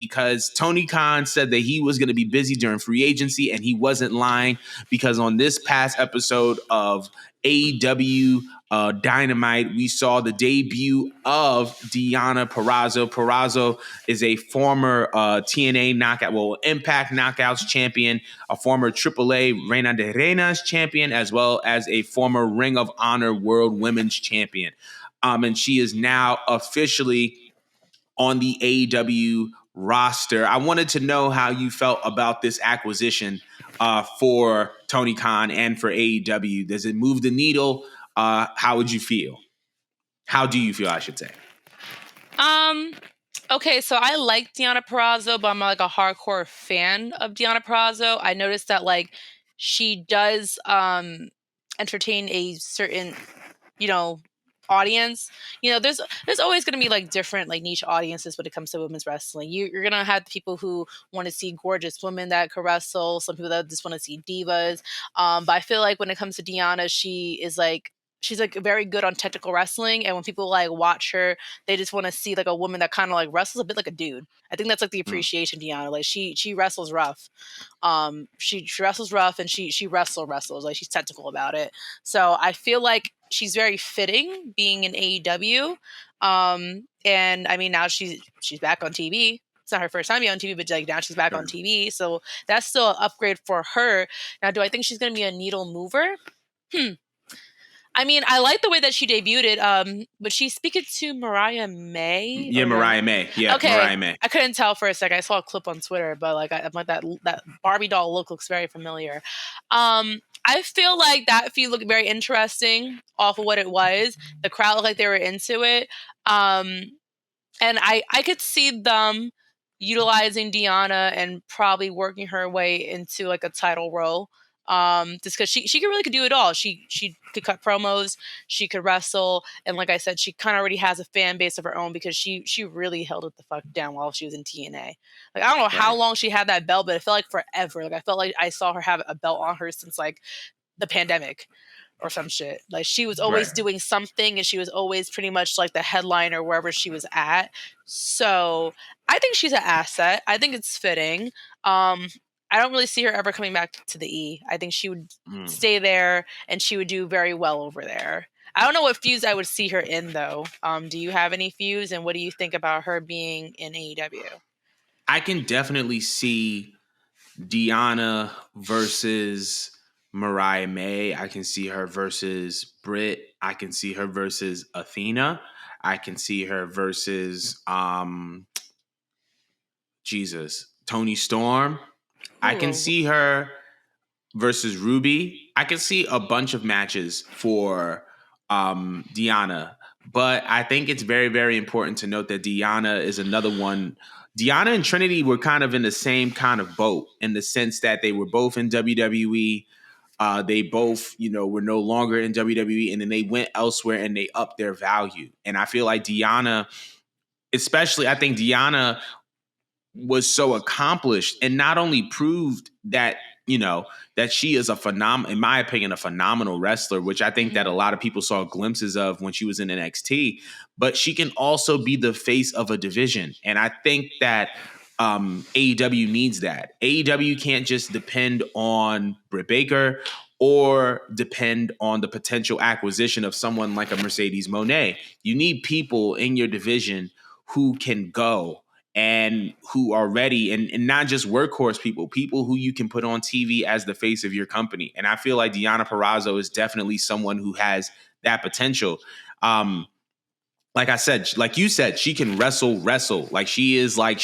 because Tony Khan said that he was going to be busy during free agency, and he wasn't lying, because on this past episode of AEW Dynamite, we saw the debut of Deonna Purrazo. Purrazo is a former TNA Impact Knockouts champion, a former AAA Reina de Reinas champion, as well as a former Ring of Honor World Women's Champion. And she is now officially on the AEW roster. I wanted to know how you felt about this acquisition for Tony Khan and for AEW. Does it move the needle? How would you feel? How do you feel, I should say? Okay, so I like Deonna Purrazo, but I'm like a hardcore fan of Deonna Purrazo. I noticed that like she does entertain a certain, audience. There's always going to be like different like niche audiences when it comes to women's wrestling. You're going to have the people who want to see gorgeous women that can wrestle, some people that just want to see divas. But I feel like when it comes to Deonna, she's like very good on technical wrestling, and when people like watch her, they just want to see like a woman that kind of like wrestles a bit like a dude. I think that's like the appreciation of Deonna. Like she wrestles rough. She wrestles rough, and she wrestles like she's technical about it. So I feel like she's very fitting being in AEW. And I mean now she's back on TV. It's not her first time being on TV, but like now she's back on TV. So that's still an upgrade for her. Now, do I think she's going to be a needle mover? I mean, I like the way that she debuted it. But she's speaking to Mariah May. Yeah, Mariah May. Yeah, okay. Mariah May. I couldn't tell for a second. I saw a clip on Twitter, but like I'm like that Barbie doll look looks very familiar. I feel like that feud looked very interesting off of what it was. The crowd looked like they were into it. And I could see them utilizing Deonna and probably working her way into like a title role. Just because she really could do it all. She could cut promos, she could wrestle, and like I said, she kind of already has a fan base of her own because she really held it the fuck down while she was in TNA. Like I don't know how long she had that belt, but it felt like forever. Like I felt like I saw her have a belt on her since like the pandemic or some shit. Like she was always doing something, and she was always pretty much like the headliner wherever she was at. So I think she's an asset. I think it's fitting. I don't really see her ever coming back to the E. I think she would stay there, and she would do very well over there. I don't know what feuds I would see her in, though. Do you have any feuds, and what do you think about her being in AEW? I can definitely see Deonna versus Mariah May. I can see her versus Britt. I can see her versus Athena. I can see her versus Toni Storm. I can see her versus Ruby. I can see a bunch of matches for Deonna, but I think it's very, very important to note that Deonna is another one. Deonna and Trinity were kind of in the same kind of boat in the sense that they were both in WWE. They both, were no longer in WWE, and then they went elsewhere and they upped their value. And I feel like Deonna, especially, I think Deonna was so accomplished and not only proved that, that she is in my opinion, a phenomenal wrestler, which I think that a lot of people saw glimpses of when she was in NXT, but she can also be the face of a division. And I think that AEW needs that. AEW can't just depend on Britt Baker or depend on the potential acquisition of someone like a Mercedes Moné. You need people in your division who can go and who are ready, and not just workhorse people who you can put on TV as the face of your company. And I feel like Deonna Purrazo is definitely someone who has that potential. Like I said, like you said, she can wrestle. Like she is like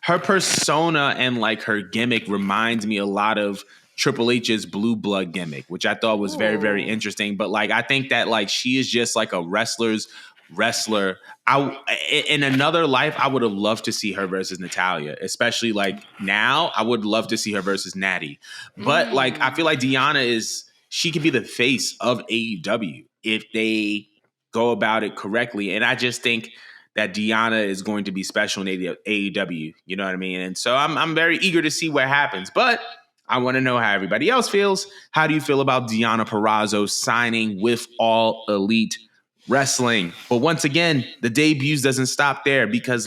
her persona and like her gimmick reminds me a lot of Triple H's Blue Blood gimmick, which I thought was very, very interesting. But like, I think that like she is just like a wrestler. In another life, I would have loved to see her versus Natalya, especially like now. I would love to see her versus Natty. But like, I feel like Deonna she could be the face of AEW if they go about it correctly. And I just think that Deonna is going to be special in AEW. You know what I mean? And so I'm very eager to see what happens. But I want to know how everybody else feels. How do you feel about Deonna Purrazo signing with All Elite Wrestling? But once again, the debuts doesn't stop there, because